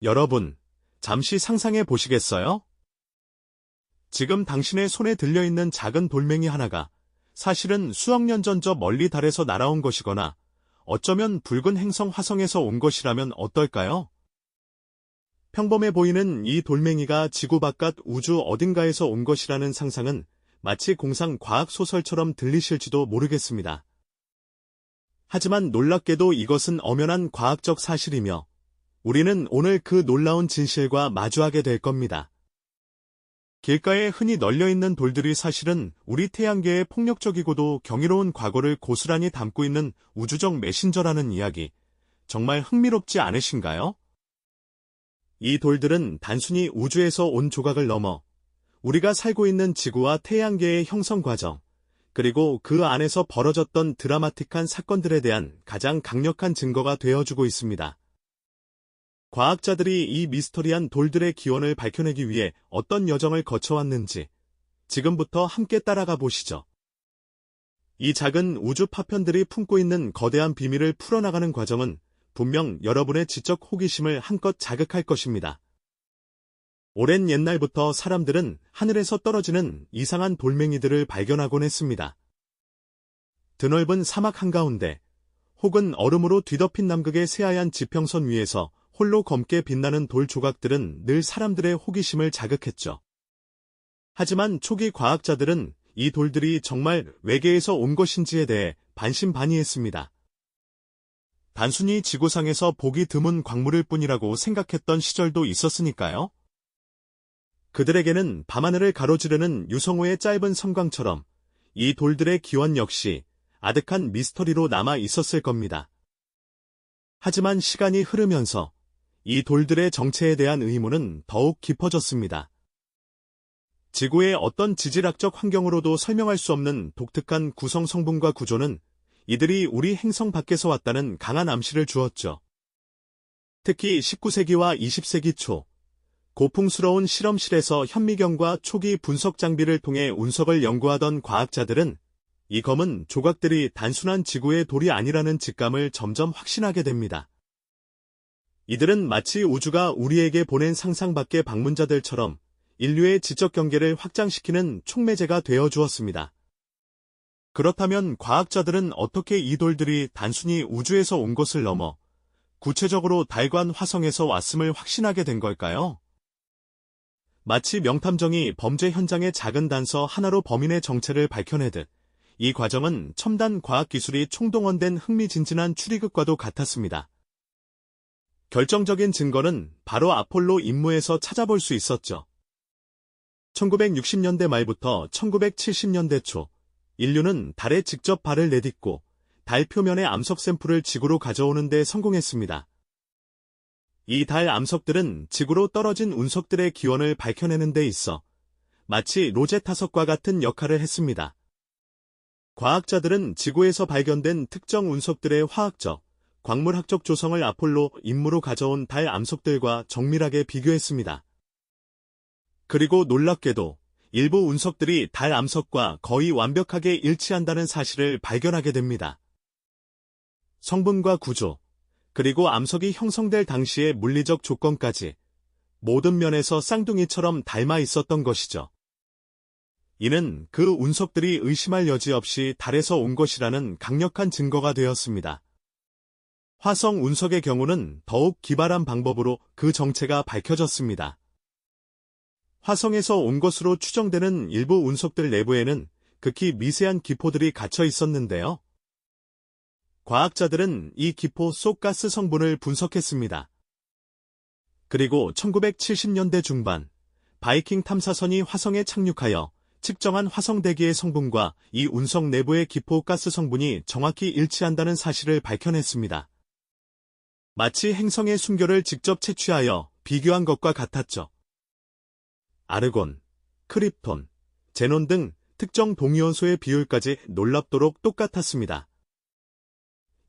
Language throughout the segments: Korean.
여러분, 잠시 상상해 보시겠어요? 지금 당신의 손에 들려있는 작은 돌멩이 하나가 사실은 수억 년 전 저 멀리 달에서 날아온 것이거나 어쩌면 붉은 행성 화성에서 온 것이라면 어떨까요? 평범해 보이는 이 돌멩이가 지구 바깥 우주 어딘가에서 온 것이라는 상상은 마치 공상 과학 소설처럼 들리실지도 모르겠습니다. 하지만 놀랍게도 이것은 엄연한 과학적 사실이며 우리는 오늘 그 놀라운 진실과 마주하게 될 겁니다. 길가에 흔히 널려있는 돌들이 사실은 우리 태양계의 폭력적이고도 경이로운 과거를 고스란히 담고 있는 우주적 메신저라는 이야기, 정말 흥미롭지 않으신가요? 이 돌들은 단순히 우주에서 온 조각을 넘어 우리가 살고 있는 지구와 태양계의 형성 과정, 그리고 그 안에서 벌어졌던 드라마틱한 사건들에 대한 가장 강력한 증거가 되어주고 있습니다. 과학자들이 이 미스터리한 돌들의 기원을 밝혀내기 위해 어떤 여정을 거쳐왔는지 지금부터 함께 따라가 보시죠. 이 작은 우주 파편들이 품고 있는 거대한 비밀을 풀어나가는 과정은 분명 여러분의 지적 호기심을 한껏 자극할 것입니다. 오랜 옛날부터 사람들은 하늘에서 떨어지는 이상한 돌멩이들을 발견하곤 했습니다. 드넓은 사막 한가운데 혹은 얼음으로 뒤덮인 남극의 새하얀 지평선 위에서 홀로 검게 빛나는 돌 조각들은 늘 사람들의 호기심을 자극했죠. 하지만 초기 과학자들은 이 돌들이 정말 외계에서 온 것인지에 대해 반신반의했습니다. 단순히 지구상에서 보기 드문 광물일 뿐이라고 생각했던 시절도 있었으니까요. 그들에게는 밤하늘을 가로지르는 유성우의 짧은 섬광처럼 이 돌들의 기원 역시 아득한 미스터리로 남아 있었을 겁니다. 하지만 시간이 흐르면서 이 돌들의 정체에 대한 의문은 더욱 깊어졌습니다. 지구의 어떤 지질학적 환경으로도 설명할 수 없는 독특한 구성 성분과 구조는 이들이 우리 행성 밖에서 왔다는 강한 암시를 주었죠. 특히 19세기와 20세기 초, 고풍스러운 실험실에서 현미경과 초기 분석 장비를 통해 운석을 연구하던 과학자들은 이 검은 조각들이 단순한 지구의 돌이 아니라는 직감을 점점 확신하게 됩니다. 이들은 마치 우주가 우리에게 보낸 상상 밖의 방문자들처럼 인류의 지적 경계를 확장시키는 촉매제가 되어 주었습니다. 그렇다면 과학자들은 어떻게 이 돌들이 단순히 우주에서 온 것을 넘어 구체적으로 달과 화성에서 왔음을 확신하게 된 걸까요? 마치 명탐정이 범죄 현장의 작은 단서 하나로 범인의 정체를 밝혀내듯 이 과정은 첨단 과학기술이 총동원된 흥미진진한 추리극과도 같았습니다. 결정적인 증거는 바로 아폴로 임무에서 찾아볼 수 있었죠. 1960년대 말부터 1970년대 초, 인류는 달에 직접 발을 내딛고 달 표면의 암석 샘플을 지구로 가져오는 데 성공했습니다. 이 달 암석들은 지구로 떨어진 운석들의 기원을 밝혀내는 데 있어 마치 로제타석과 같은 역할을 했습니다. 과학자들은 지구에서 발견된 특정 운석들의 화학적, 광물학적 조성을 아폴로 임무로 가져온 달 암석들과 정밀하게 비교했습니다. 그리고 놀랍게도 일부 운석들이 달 암석과 거의 완벽하게 일치한다는 사실을 발견하게 됩니다. 성분과 구조, 그리고 암석이 형성될 당시의 물리적 조건까지 모든 면에서 쌍둥이처럼 닮아 있었던 것이죠. 이는 그 운석들이 의심할 여지 없이 달에서 온 것이라는 강력한 증거가 되었습니다. 화성 운석의 경우는 더욱 기발한 방법으로 그 정체가 밝혀졌습니다. 화성에서 온 것으로 추정되는 일부 운석들 내부에는 극히 미세한 기포들이 갇혀 있었는데요. 과학자들은 이 기포 속 가스 성분을 분석했습니다. 그리고 1970년대 중반, 바이킹 탐사선이 화성에 착륙하여 측정한 화성 대기의 성분과 이 운석 내부의 기포 가스 성분이 정확히 일치한다는 사실을 밝혀냈습니다. 마치 행성의 순결을 직접 채취하여 비교한 것과 같았죠. 아르곤, 크립톤, 제논 등 특정 동위원소의 비율까지 놀랍도록 똑같았습니다.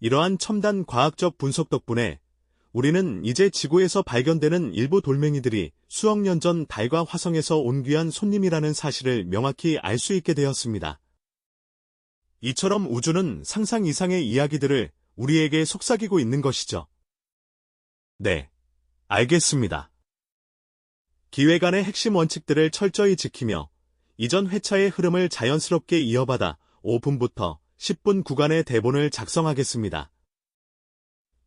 이러한 첨단 과학적 분석 덕분에 우리는 이제 지구에서 발견되는 일부 돌멩이들이 수억 년 전 달과 화성에서 온 귀한 손님이라는 사실을 명확히 알 수 있게 되었습니다. 이처럼 우주는 상상 이상의 이야기들을 우리에게 속삭이고 있는 것이죠. 네. 알겠습니다. 기획안의 핵심 원칙들을 철저히 지키며 이전 회차의 흐름을 자연스럽게 이어받아 5분부터 10분 구간의 대본을 작성하겠습니다.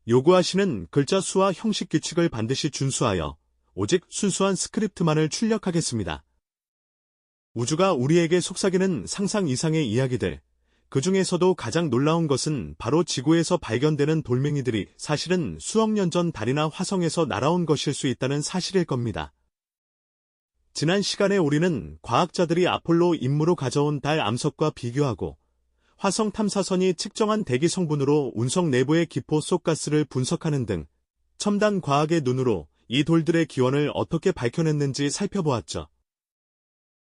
요구하시는 글자 수와 형식 규칙을 반드시 준수하여 오직 순수한 스크립트만을 출력하겠습니다. 우주가 우리에게 속삭이는 상상 이상의 이야기들, 그 중에서도 가장 놀라운 것은 바로 지구에서 발견되는 돌멩이들이 사실은 수억 년 전 달이나 화성에서 날아온 것일 수 있다는 사실일 겁니다. 지난 시간에 우리는 과학자들이 아폴로 임무로 가져온 달 암석과 비교하고 화성 탐사선이 측정한 대기 성분으로 운석 내부의 기포 속 가스를 분석하는 등 첨단 과학의 눈으로 이 돌들의 기원을 어떻게 밝혀냈는지 살펴보았죠.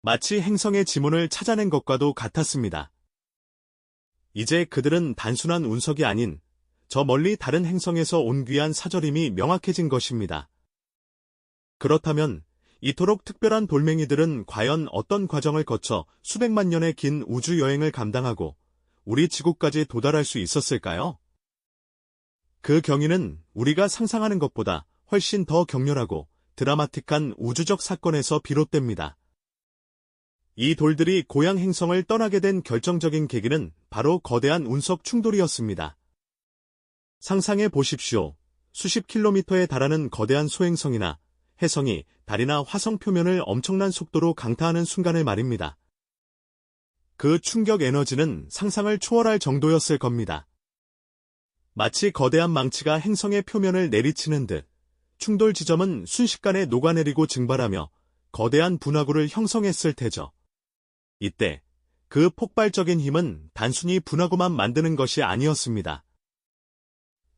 마치 행성의 지문을 찾아낸 것과도 같았습니다. 이제 그들은 단순한 운석이 아닌 저 멀리 다른 행성에서 온 귀한 사절임이 명확해진 것입니다. 그렇다면 이토록 특별한 돌멩이들은 과연 어떤 과정을 거쳐 수백만 년의 긴 우주 여행을 감당하고 우리 지구까지 도달할 수 있었을까요? 그 경위는 우리가 상상하는 것보다 훨씬 더 격렬하고 드라마틱한 우주적 사건에서 비롯됩니다. 이 돌들이 고향 행성을 떠나게 된 결정적인 계기는 바로 거대한 운석 충돌이었습니다. 상상해 보십시오. 수십 킬로미터에 달하는 거대한 소행성이나 혜성이 달이나 화성 표면을 엄청난 속도로 강타하는 순간을 말입니다. 그 충격 에너지는 상상을 초월할 정도였을 겁니다. 마치 거대한 망치가 행성의 표면을 내리치는 듯 충돌 지점은 순식간에 녹아내리고 증발하며 거대한 분화구를 형성했을 테죠. 이때 그 폭발적인 힘은 단순히 분화구만 만드는 것이 아니었습니다.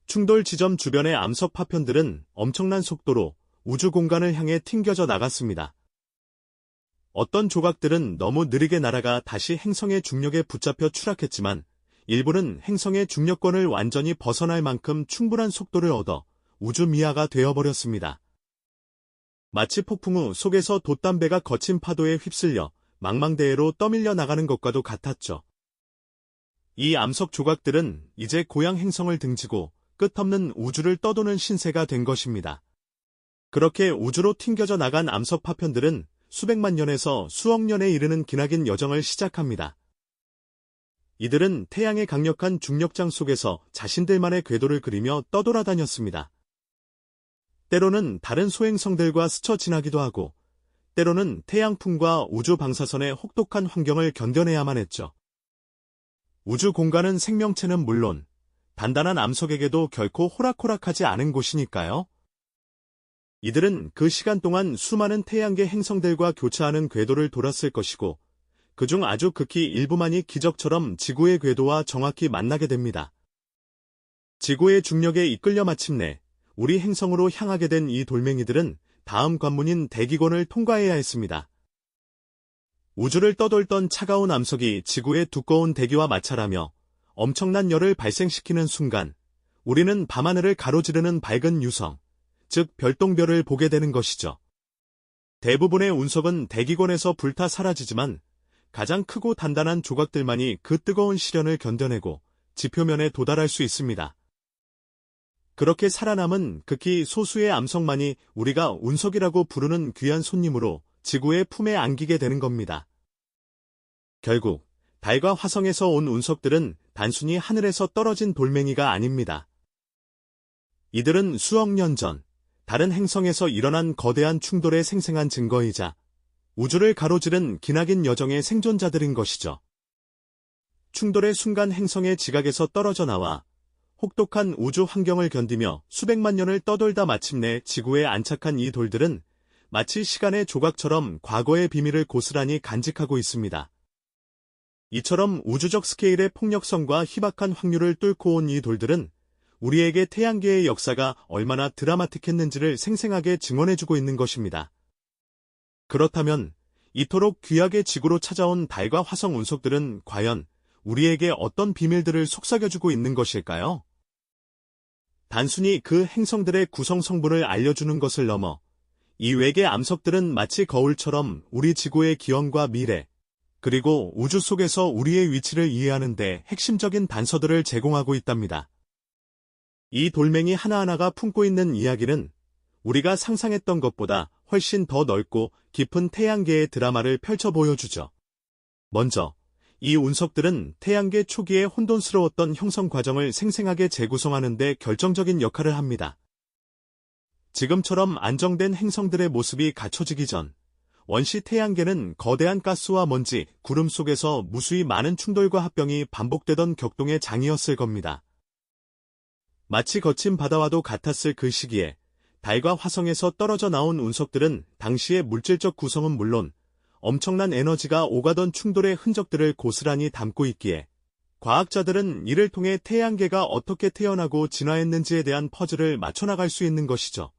충돌 지점 주변의 암석 파편들은 엄청난 속도로 우주 공간을 향해 튕겨져 나갔습니다. 어떤 조각들은 너무 느리게 날아가 다시 행성의 중력에 붙잡혀 추락했지만 일부는 행성의 중력권을 완전히 벗어날 만큼 충분한 속도를 얻어 우주 미아가 되어버렸습니다. 마치 폭풍 후 속에서 돛담배가 거친 파도에 휩쓸려 망망대해로 떠밀려 나가는 것과도 같았죠. 이 암석 조각들은 이제 고향 행성을 등지고 끝없는 우주를 떠도는 신세가 된 것입니다. 그렇게 우주로 튕겨져 나간 암석 파편들은 수백만 년에서 수억 년에 이르는 기나긴 여정을 시작합니다. 이들은 태양의 강력한 중력장 속에서 자신들만의 궤도를 그리며 떠돌아다녔습니다. 때로는 다른 소행성들과 스쳐 지나기도 하고, 때로는 태양풍과 우주 방사선의 혹독한 환경을 견뎌내야만 했죠. 우주 공간은 생명체는 물론 단단한 암석에게도 결코 호락호락하지 않은 곳이니까요. 이들은 그 시간 동안 수많은 태양계 행성들과 교차하는 궤도를 돌았을 것이고, 그중 아주 극히 일부만이 기적처럼 지구의 궤도와 정확히 만나게 됩니다. 지구의 중력에 이끌려 마침내 우리 행성으로 향하게 된 이 돌멩이들은 다음 관문인 대기권을 통과해야 했습니다. 우주를 떠돌던 차가운 암석이 지구의 두꺼운 대기와 마찰하며 엄청난 열을 발생시키는 순간, 우리는 밤하늘을 가로지르는 밝은 유성, 즉 별똥별을 보게 되는 것이죠. 대부분의 운석은 대기권에서 불타 사라지지만 가장 크고 단단한 조각들만이 그 뜨거운 시련을 견뎌내고 지표면에 도달할 수 있습니다. 그렇게 살아남은 극히 소수의 암석만이 우리가 운석이라고 부르는 귀한 손님으로 지구의 품에 안기게 되는 겁니다. 결국 달과 화성에서 온 운석들은 단순히 하늘에서 떨어진 돌멩이가 아닙니다. 이들은 수억 년 전 다른 행성에서 일어난 거대한 충돌의 생생한 증거이자 우주를 가로지른 기나긴 여정의 생존자들인 것이죠. 충돌의 순간 행성의 지각에서 떨어져 나와 혹독한 우주 환경을 견디며 수백만 년을 떠돌다 마침내 지구에 안착한 이 돌들은 마치 시간의 조각처럼 과거의 비밀을 고스란히 간직하고 있습니다. 이처럼 우주적 스케일의 폭력성과 희박한 확률을 뚫고 온 이 돌들은 우리에게 태양계의 역사가 얼마나 드라마틱했는지를 생생하게 증언해주고 있는 것입니다. 그렇다면 이토록 귀하게 지구로 찾아온 달과 화성 운석들은 과연 우리에게 어떤 비밀들을 속삭여주고 있는 것일까요? 단순히 그 행성들의 구성 성분을 알려주는 것을 넘어 이 외계 암석들은 마치 거울처럼 우리 지구의 기원과 미래, 그리고 우주 속에서 우리의 위치를 이해하는 데 핵심적인 단서들을 제공하고 있답니다. 이 돌멩이 하나하나가 품고 있는 이야기는 우리가 상상했던 것보다 훨씬 더 넓고 깊은 태양계의 드라마를 펼쳐 보여주죠. 먼저, 이 운석들은 태양계 초기에 혼돈스러웠던 형성 과정을 생생하게 재구성하는 데 결정적인 역할을 합니다. 지금처럼 안정된 행성들의 모습이 갖춰지기 전, 원시 태양계는 거대한 가스와 먼지, 구름 속에서 무수히 많은 충돌과 합병이 반복되던 격동의 장이었을 겁니다. 마치 거친 바다와도 같았을 그 시기에 달과 화성에서 떨어져 나온 운석들은 당시의 물질적 구성은 물론 엄청난 에너지가 오가던 충돌의 흔적들을 고스란히 담고 있기에 과학자들은 이를 통해 태양계가 어떻게 태어나고 진화했는지에 대한 퍼즐을 맞춰나갈 수 있는 것이죠.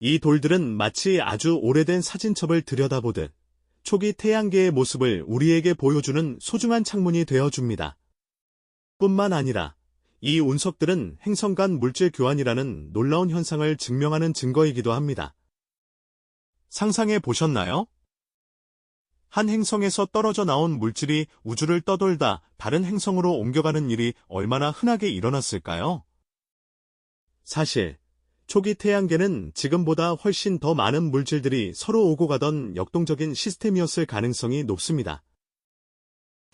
이 돌들은 마치 아주 오래된 사진첩을 들여다보듯 초기 태양계의 모습을 우리에게 보여주는 소중한 창문이 되어줍니다. 뿐만 아니라 이 운석들은 행성 간 물질 교환이라는 놀라운 현상을 증명하는 증거이기도 합니다. 상상해 보셨나요? 한 행성에서 떨어져 나온 물질이 우주를 떠돌다 다른 행성으로 옮겨가는 일이 얼마나 흔하게 일어났을까요? 사실, 초기 태양계는 지금보다 훨씬 더 많은 물질들이 서로 오고 가던 역동적인 시스템이었을 가능성이 높습니다.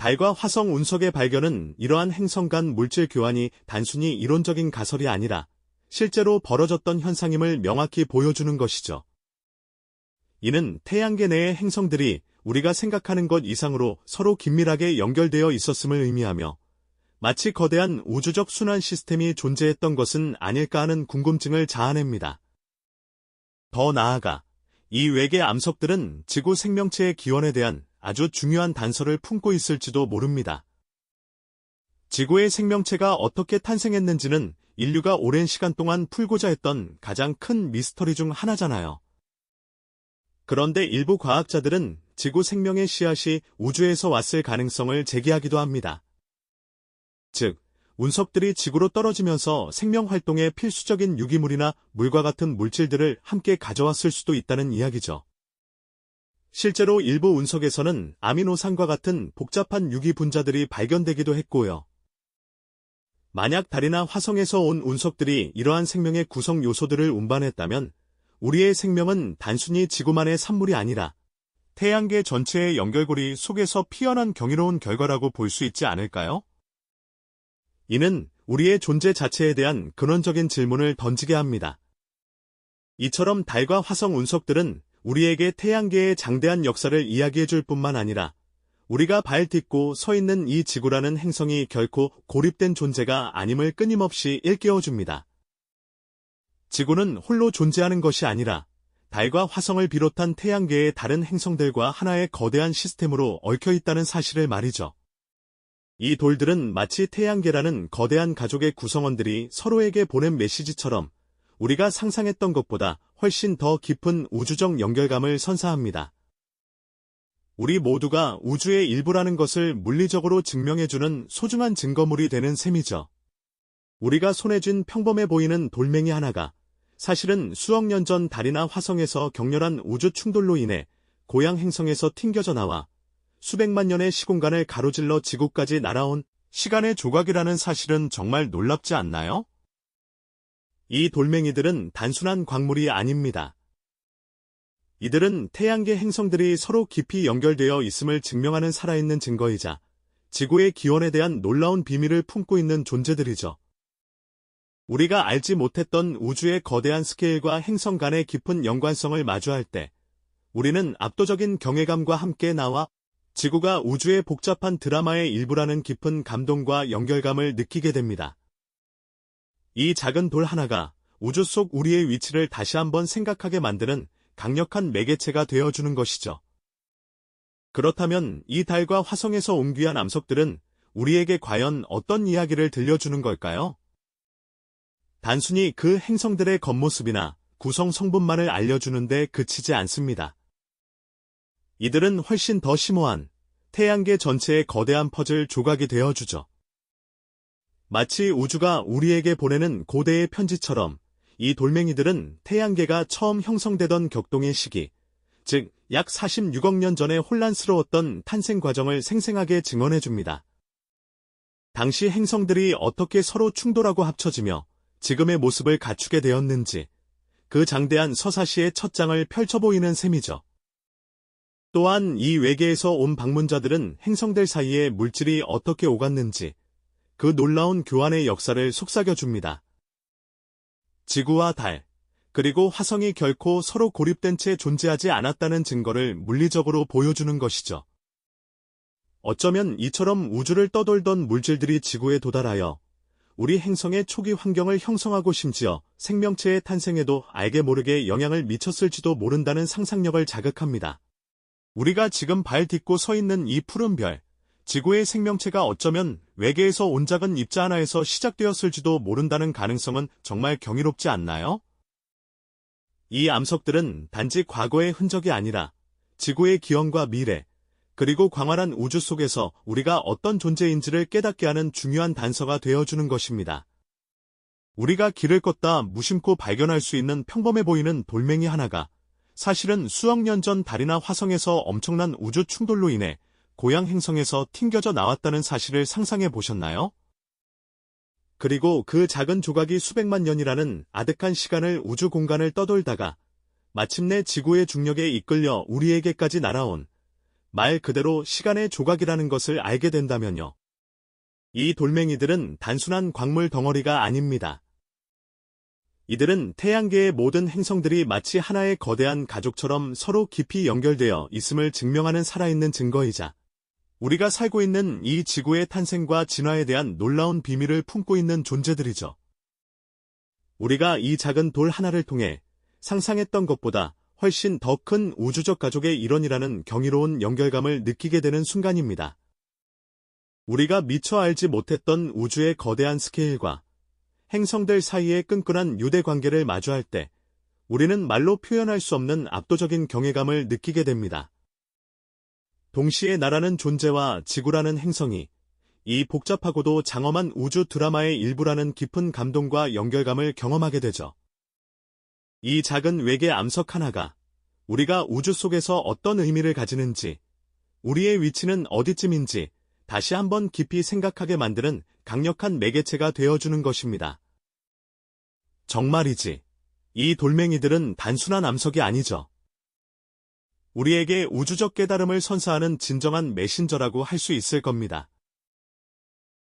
달과 화성 운석의 발견은 이러한 행성 간 물질 교환이 단순히 이론적인 가설이 아니라 실제로 벌어졌던 현상임을 명확히 보여주는 것이죠. 이는 태양계 내의 행성들이 우리가 생각하는 것 이상으로 서로 긴밀하게 연결되어 있었음을 의미하며 마치 거대한 우주적 순환 시스템이 존재했던 것은 아닐까 하는 궁금증을 자아냅니다. 더 나아가 이 외계 암석들은 지구 생명체의 기원에 대한 아주 중요한 단서를 품고 있을지도 모릅니다. 지구의 생명체가 어떻게 탄생했는지는 인류가 오랜 시간 동안 풀고자 했던 가장 큰 미스터리 중 하나잖아요. 그런데 일부 과학자들은 지구 생명의 씨앗이 우주에서 왔을 가능성을 제기하기도 합니다. 즉, 운석들이 지구로 떨어지면서 생명 활동에 필수적인 유기물이나 물과 같은 물질들을 함께 가져왔을 수도 있다는 이야기죠. 실제로 일부 운석에서는 아미노산과 같은 복잡한 유기 분자들이 발견되기도 했고요. 만약 달이나 화성에서 온 운석들이 이러한 생명의 구성 요소들을 운반했다면 우리의 생명은 단순히 지구만의 산물이 아니라 태양계 전체의 연결고리 속에서 피어난 경이로운 결과라고 볼 수 있지 않을까요? 이는 우리의 존재 자체에 대한 근원적인 질문을 던지게 합니다. 이처럼 달과 화성 운석들은 우리에게 태양계의 장대한 역사를 이야기해줄 뿐만 아니라 우리가 발 딛고 서 있는 이 지구라는 행성이 결코 고립된 존재가 아님을 끊임없이 일깨워줍니다. 지구는 홀로 존재하는 것이 아니라 달과 화성을 비롯한 태양계의 다른 행성들과 하나의 거대한 시스템으로 얽혀 있다는 사실을 말이죠. 이 돌들은 마치 태양계라는 거대한 가족의 구성원들이 서로에게 보낸 메시지처럼 우리가 상상했던 것보다 훨씬 더 깊은 우주적 연결감을 선사합니다. 우리 모두가 우주의 일부라는 것을 물리적으로 증명해주는 소중한 증거물이 되는 셈이죠. 우리가 손에 쥔 평범해 보이는 돌멩이 하나가 사실은 수억 년 전 달이나 화성에서 격렬한 우주 충돌로 인해 고향 행성에서 튕겨져 나와 수백만 년의 시공간을 가로질러 지구까지 날아온 시간의 조각이라는 사실은 정말 놀랍지 않나요? 이 돌멩이들은 단순한 광물이 아닙니다. 이들은 태양계 행성들이 서로 깊이 연결되어 있음을 증명하는 살아있는 증거이자 지구의 기원에 대한 놀라운 비밀을 품고 있는 존재들이죠. 우리가 알지 못했던 우주의 거대한 스케일과 행성 간의 깊은 연관성을 마주할 때 우리는 압도적인 경외감과 함께 나와 지구가 우주의 복잡한 드라마의 일부라는 깊은 감동과 연결감을 느끼게 됩니다. 이 작은 돌 하나가 우주 속 우리의 위치를 다시 한번 생각하게 만드는 강력한 매개체가 되어주는 것이죠. 그렇다면 이 달과 화성에서 온 귀한 암석들은 우리에게 과연 어떤 이야기를 들려주는 걸까요? 단순히 그 행성들의 겉모습이나 구성 성분만을 알려주는데 그치지 않습니다. 이들은 훨씬 더 심오한 태양계 전체의 거대한 퍼즐 조각이 되어주죠. 마치 우주가 우리에게 보내는 고대의 편지처럼 이 돌멩이들은 태양계가 처음 형성되던 격동의 시기, 즉 약 46억 년 전에 혼란스러웠던 탄생 과정을 생생하게 증언해줍니다. 당시 행성들이 어떻게 서로 충돌하고 합쳐지며 지금의 모습을 갖추게 되었는지, 그 장대한 서사시의 첫 장을 펼쳐 보이는 셈이죠. 또한 이 외계에서 온 방문자들은 행성들 사이에 물질이 어떻게 오갔는지 그 놀라운 교환의 역사를 속삭여줍니다. 지구와 달, 그리고 화성이 결코 서로 고립된 채 존재하지 않았다는 증거를 물리적으로 보여주는 것이죠. 어쩌면 이처럼 우주를 떠돌던 물질들이 지구에 도달하여 우리 행성의 초기 환경을 형성하고 심지어 생명체의 탄생에도 알게 모르게 영향을 미쳤을지도 모른다는 상상력을 자극합니다. 우리가 지금 발 딛고 서 있는 이 푸른 별, 지구의 생명체가 어쩌면 외계에서 온 작은 입자 하나에서 시작되었을지도 모른다는 가능성은 정말 경이롭지 않나요? 이 암석들은 단지 과거의 흔적이 아니라 지구의 기원과 미래, 그리고 광활한 우주 속에서 우리가 어떤 존재인지를 깨닫게 하는 중요한 단서가 되어주는 것입니다. 우리가 길을 걷다 무심코 발견할 수 있는 평범해 보이는 돌멩이 하나가 사실은 수억 년 전 달이나 화성에서 엄청난 우주 충돌로 인해 고향 행성에서 튕겨져 나왔다는 사실을 상상해 보셨나요? 그리고 그 작은 조각이 수백만 년이라는 아득한 시간을 우주 공간을 떠돌다가 마침내 지구의 중력에 이끌려 우리에게까지 날아온 말 그대로 시간의 조각이라는 것을 알게 된다면요. 이 돌멩이들은 단순한 광물 덩어리가 아닙니다. 이들은 태양계의 모든 행성들이 마치 하나의 거대한 가족처럼 서로 깊이 연결되어 있음을 증명하는 살아있는 증거이자 우리가 살고 있는 이 지구의 탄생과 진화에 대한 놀라운 비밀을 품고 있는 존재들이죠. 우리가 이 작은 돌 하나를 통해 상상했던 것보다 훨씬 더 큰 우주적 가족의 일원이라는 경이로운 연결감을 느끼게 되는 순간입니다. 우리가 미처 알지 못했던 우주의 거대한 스케일과 행성들 사이의 끈끈한 유대 관계를 마주할 때 우리는 말로 표현할 수 없는 압도적인 경외감을 느끼게 됩니다. 동시에 나라는 존재와 지구라는 행성이 이 복잡하고도 장엄한 우주 드라마의 일부라는 깊은 감동과 연결감을 경험하게 되죠. 이 작은 외계 암석 하나가 우리가 우주 속에서 어떤 의미를 가지는지, 우리의 위치는 어디쯤인지 다시 한번 깊이 생각하게 만드는 강력한 매개체가 되어주는 것입니다. 정말이지, 이 돌멩이들은 단순한 암석이 아니죠. 우리에게 우주적 깨달음을 선사하는 진정한 메신저라고 할 수 있을 겁니다.